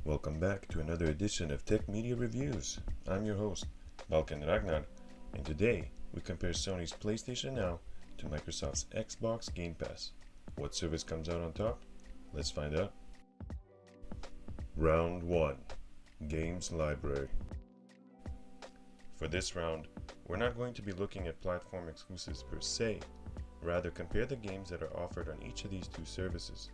Welcome back to another edition of Tech Media Reviews. I'm your host, Balkan Ragnar, and today we compare Sony's PlayStation Now to Microsoft's Xbox Game Pass. What service comes out on top? Let's find out. Round 1. Games Library. For this round, we're not going to be looking at platform exclusives per se, rather compare the games that are offered on each of these two services.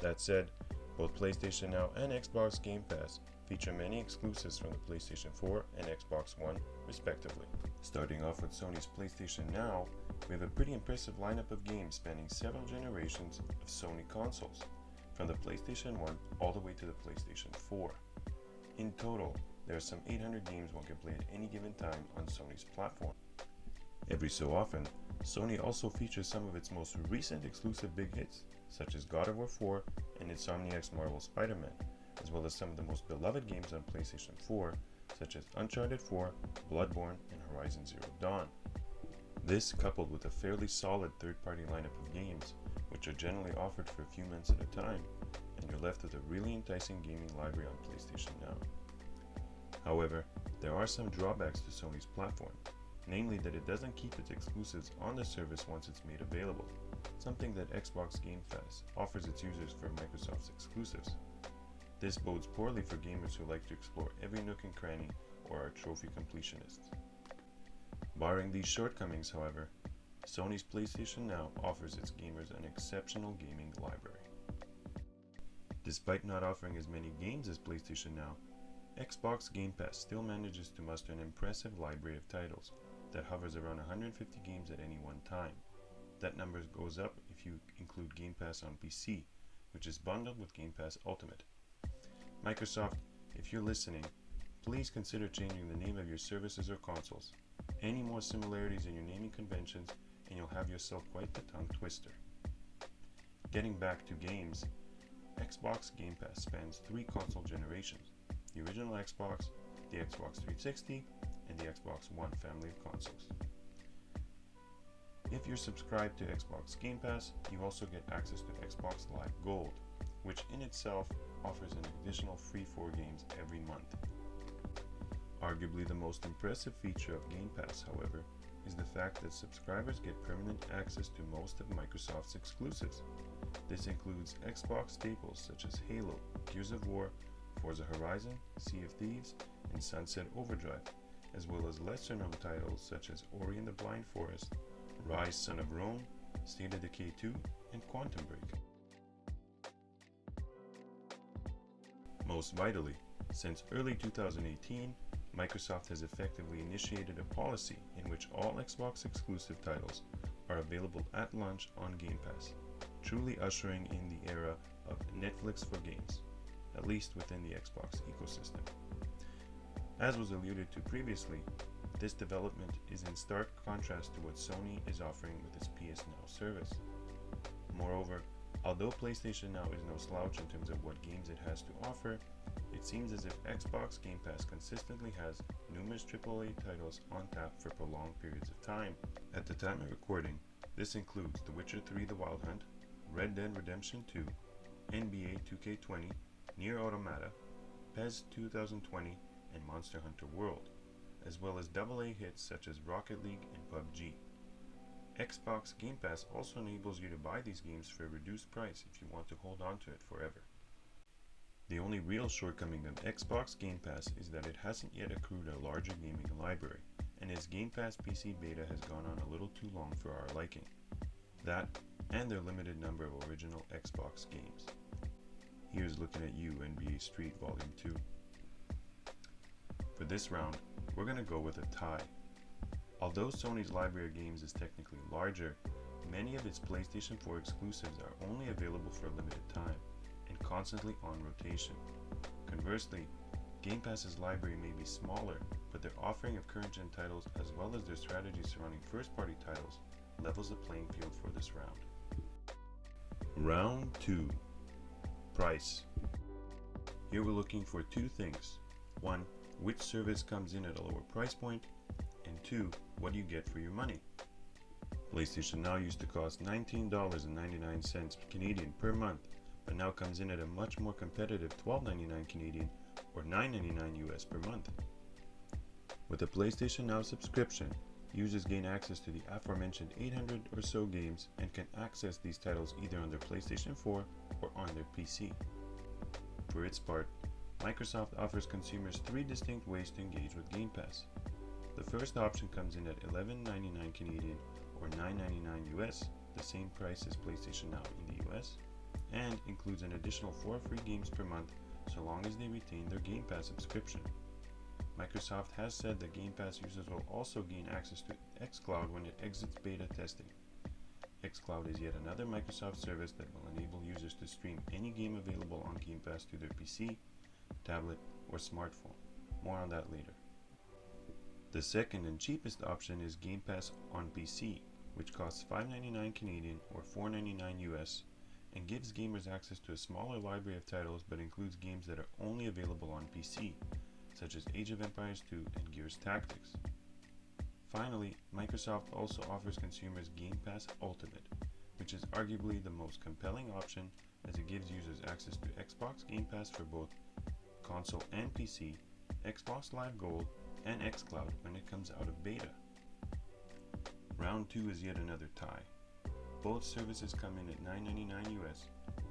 That said, both PlayStation Now and Xbox Game Pass feature many exclusives from the PlayStation 4 and Xbox One, respectively. Starting off with Sony's PlayStation Now, we have a pretty impressive lineup of games spanning several generations of Sony consoles, from the PlayStation 1 all the way to the PlayStation 4. In total, there are some 800 games one can play at any given time on Sony's platform. Every so often, Sony also features some of its most recent exclusive big hits, such as God of War 4 and Insomniac's Marvel's Spider-Man, as well as some of the most beloved games on PlayStation 4, such as Uncharted 4, Bloodborne, and Horizon Zero Dawn. This, coupled with a fairly solid third-party lineup of games, which are generally offered for a few months at a time, and you're left with a really enticing gaming library on PlayStation Now. However, there are some drawbacks to Sony's platform, namely that it doesn't keep its exclusives on the service once it's made available, something that Xbox Game Pass offers its users for Microsoft's exclusives. This bodes poorly for gamers who like to explore every nook and cranny or are trophy completionists. Barring these shortcomings, however, Sony's PlayStation Now offers its gamers an exceptional gaming library. Despite not offering as many games as PlayStation Now, Xbox Game Pass still manages to muster an impressive library of titles that hovers around 150 games at any one time. That number goes up if you include Game Pass on PC, which is bundled with Game Pass Ultimate. Microsoft, if you're listening, please consider changing the name of your services or consoles. Any more similarities in your naming conventions and you'll have yourself quite the tongue twister. Getting back to games, Xbox Game Pass spans 3 console generations: the original Xbox, the Xbox 360, and the Xbox One family of consoles. If you're subscribed to Xbox Game Pass, you also get access to Xbox Live Gold, which in itself offers an additional free 4 games every month. Arguably the most impressive feature of Game Pass, however, is the fact that subscribers get permanent access to most of Microsoft's exclusives. This includes Xbox staples such as Halo, Gears of War, Forza Horizon, Sea of Thieves, and Sunset Overdrive, as well as lesser-known titles such as Ori and the Blind Forest, Rise Son of Rome, State of Decay 2, and Quantum Break. Most vitally, since early 2018, Microsoft has effectively initiated a policy in which all Xbox exclusive titles are available at launch on Game Pass, truly ushering in the era of Netflix for games, at least within the Xbox ecosystem. As was alluded to previously, this development is in stark contrast to what Sony is offering with its PS Now service. Moreover, although PlayStation Now is no slouch in terms of what games it has to offer, it seems as if Xbox Game Pass consistently has numerous AAA titles on tap for prolonged periods of time. At the time of recording, this includes The Witcher 3: The Wild Hunt, Red Dead Redemption 2, NBA 2K20, Nier Automata, PES 2020, and Monster Hunter World, as well as AA hits such as Rocket League and PUBG. Xbox Game Pass also enables you to buy these games for a reduced price if you want to hold on to it forever. The only real shortcoming of Xbox Game Pass is that it hasn't yet accrued a larger gaming library, and its Game Pass PC beta has gone on a little too long for our liking. That, and their limited number of original Xbox games. Here's looking at you, NBA Street Volume 2. For this round, we're going to go with a tie. Although Sony's library of games is technically larger, many of its PlayStation 4 exclusives are only available for a limited time and constantly on rotation. Conversely, Game Pass's library may be smaller, but their offering of current-gen titles as well as their strategy surrounding first-party titles levels the playing field for this round. Round 2. Price. Here we're looking for 2 things. 1. Which service comes in at a lower price point, and 2. What do you get for your money? PlayStation Now used to cost $19.99 Canadian per month, but now comes in at a much more competitive $12.99 Canadian or $9.99 US per month. With a PlayStation Now subscription, users gain access to the aforementioned 800 or so games and can access these titles either on their PlayStation 4 or on their PC. For its part, Microsoft offers consumers three distinct ways to engage with Game Pass. The first option comes in at $11.99 Canadian or $9.99 US, the same price as PlayStation Now in the US, and includes an additional 4 free games per month so long as they retain their Game Pass subscription. Microsoft has said that Game Pass users will also gain access to xCloud when it exits beta testing. xCloud is yet another Microsoft service that will enable users to stream any game available on Game Pass to their PC, tablet, or smartphone. More on that later. The second and cheapest option is Game Pass on PC, which costs $5.99 Canadian or $4.99 US and gives gamers access to a smaller library of titles but includes games that are only available on PC, such as Age of Empires 2 and Gears Tactics. Finally, Microsoft also offers consumers Game Pass Ultimate, which is arguably the most compelling option as it gives users access to Xbox Game Pass for both console and PC, Xbox Live Gold, and xCloud when it comes out of beta. Round 2 is yet another tie. Both services come in at $9.99 US,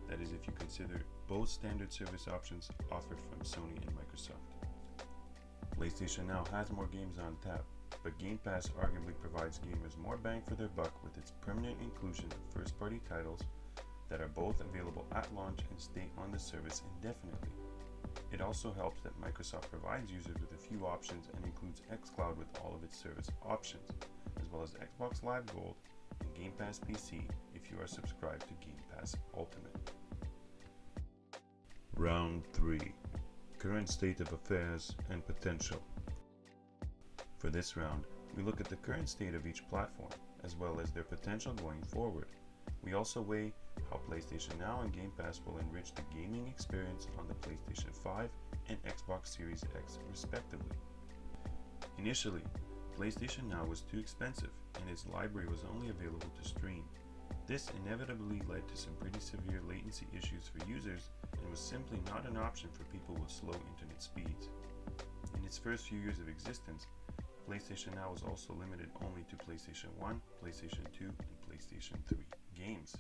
that is if you consider both standard service options offered from Sony and Microsoft. PlayStation Now has more games on tap, but Game Pass arguably provides gamers more bang for their buck with its permanent inclusion of first-party titles that are both available at launch and stay on the service indefinitely. It also helps that Microsoft provides users with a few options and includes xCloud with all of its service options, as well as Xbox Live Gold and Game Pass PC if you are subscribed to Game Pass Ultimate. Round 3. Current state of affairs and potential. For this round, we look at the current state of each platform, as well as their potential going forward. We also weigh how PlayStation Now and Game Pass will enrich the gaming experience on the PlayStation 5 and Xbox Series X respectively. Initially, PlayStation Now was too expensive and its library was only available to stream. This inevitably led to some pretty severe latency issues for users and was simply not an option for people with slow internet speeds. In its first few years of existence, PlayStation Now was also limited only to PlayStation 1, PlayStation 2, and PlayStation 3 games.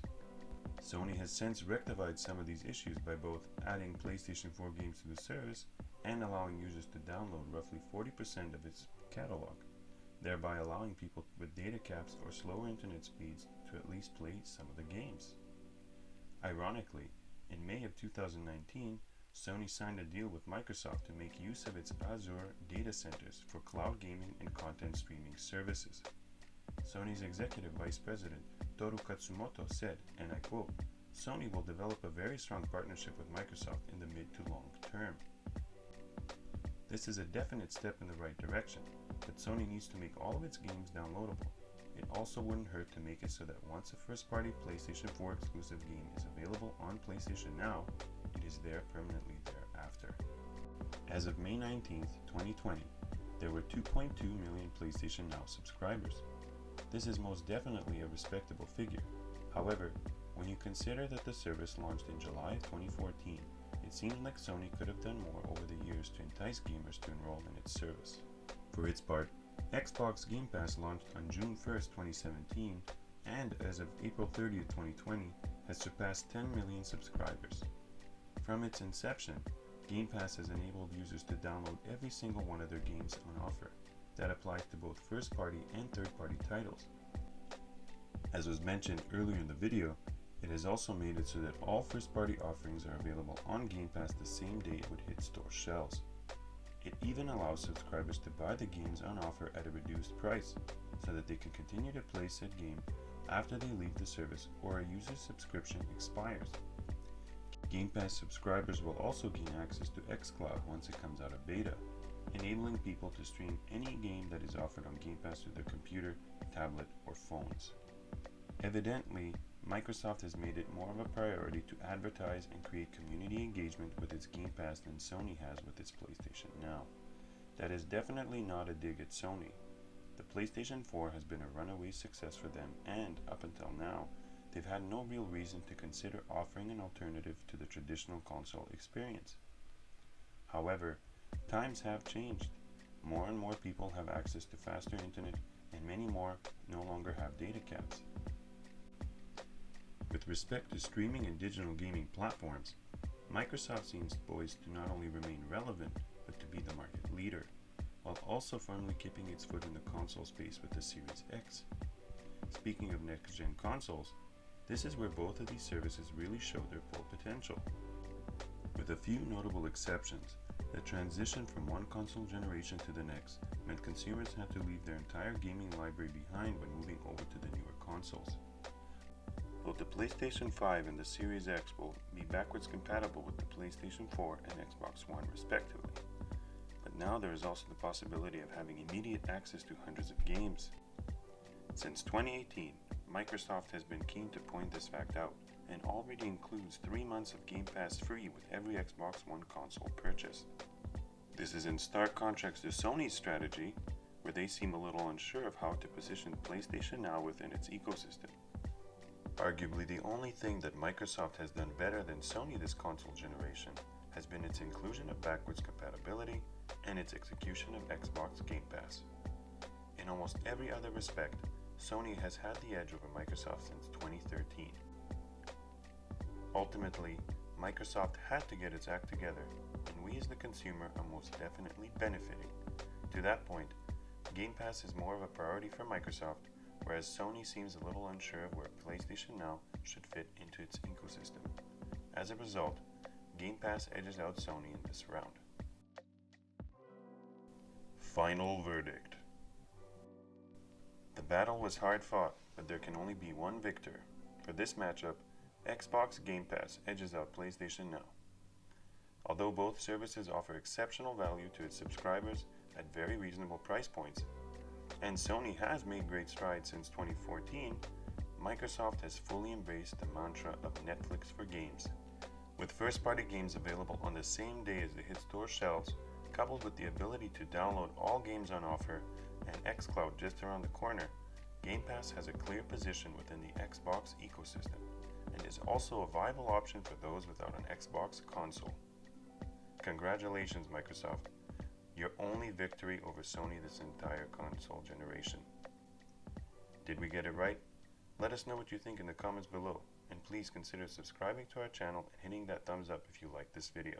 Sony has since rectified some of these issues by both adding PlayStation 4 games to the service and allowing users to download roughly 40% of its catalog, thereby allowing people with data caps or slower internet speeds to at least play some of the games. Ironically, in May of 2019, Sony signed a deal with Microsoft to make use of its Azure data centers for cloud gaming and content streaming services. Sony's executive vice president, Toru Katsumoto, said, and I quote, "Sony will develop a very strong partnership with Microsoft in the mid to long term." This is a definite step in the right direction, but Sony needs to make all of its games downloadable. It also wouldn't hurt to make it so that once a first-party PlayStation 4 exclusive game is available on PlayStation Now, it is there permanently thereafter. As of May 19th, 2020, there were 2.2 million PlayStation Now subscribers. This is most definitely a respectable figure. However, when you consider that the service launched in July 2014, it seems like Sony could have done more over the years to entice gamers to enroll in its service. For its part, Xbox Game Pass launched on June 1st, 2017, and as of April 30th, 2020, has surpassed 10 million subscribers. From its inception, Game Pass has enabled users to download every single one of their games on offer. That applies to both first-party and third-party titles. As was mentioned earlier in the video, it has also made it so that all first-party offerings are available on Game Pass the same day it would hit store shelves. It even allows subscribers to buy the games on offer at a reduced price, so that they can continue to play said game after they leave the service or a user's subscription expires. Game Pass subscribers will also gain access to xCloud once it comes out of beta, enabling people to stream any game that is offered on Game Pass to their computer, tablet, or phones. Evidently, Microsoft has made it more of a priority to advertise and create community engagement with its Game Pass than Sony has with its PlayStation Now. That is definitely not a dig at Sony. The PlayStation 4 has been a runaway success for them, and, up until now, they've had no real reason to consider offering an alternative to the traditional console experience. However, times have changed. More and more people have access to faster internet, and many more no longer have data caps. With respect to streaming and digital gaming platforms, Microsoft seems poised to not only remain relevant, but to be the market leader, while also firmly keeping its foot in the console space with the Series X. Speaking of next-gen consoles, this is where both of these services really show their full potential. With a few notable exceptions, the transition from one console generation to the next meant consumers had to leave their entire gaming library behind when moving over to the newer consoles. Both the PlayStation 5 and the Series X will be backwards compatible with the PlayStation 4 and Xbox One respectively. But now there is also the possibility of having immediate access to hundreds of games. Since 2018, Microsoft has been keen to point this fact out, and already includes 3 months of Game Pass free with every Xbox One console purchase. This is in stark contrast to Sony's strategy, where they seem a little unsure of how to position PlayStation Now within its ecosystem. Arguably the only thing that Microsoft has done better than Sony this console generation has been its inclusion of backwards compatibility and its execution of Xbox Game Pass. In almost every other respect, Sony has had the edge over Microsoft since 2013. Ultimately, Microsoft had to get its act together, and we as the consumer are most definitely benefiting. To that point, Game Pass is more of a priority for Microsoft, whereas Sony seems a little unsure of where PlayStation Now should fit into its ecosystem. As a result, Game Pass edges out Sony in this round. Final verdict. The battle was hard fought, but there can only be one victor. For this matchup, Xbox Game Pass edges out PlayStation Now. Although both services offer exceptional value to its subscribers at very reasonable price points, and Sony has made great strides since 2014, Microsoft has fully embraced the mantra of Netflix for games. With first-party games available on the same day as they hit store shelves, coupled with the ability to download all games on offer and xCloud just around the corner, Game Pass has a clear position within the Xbox ecosystem, and is also a viable option for those without an Xbox console. Congratulations, Microsoft. Your only victory over Sony this entire console generation. Did we get it right? Let us know what you think in the comments below, and please consider subscribing to our channel and hitting that thumbs up if you like this video.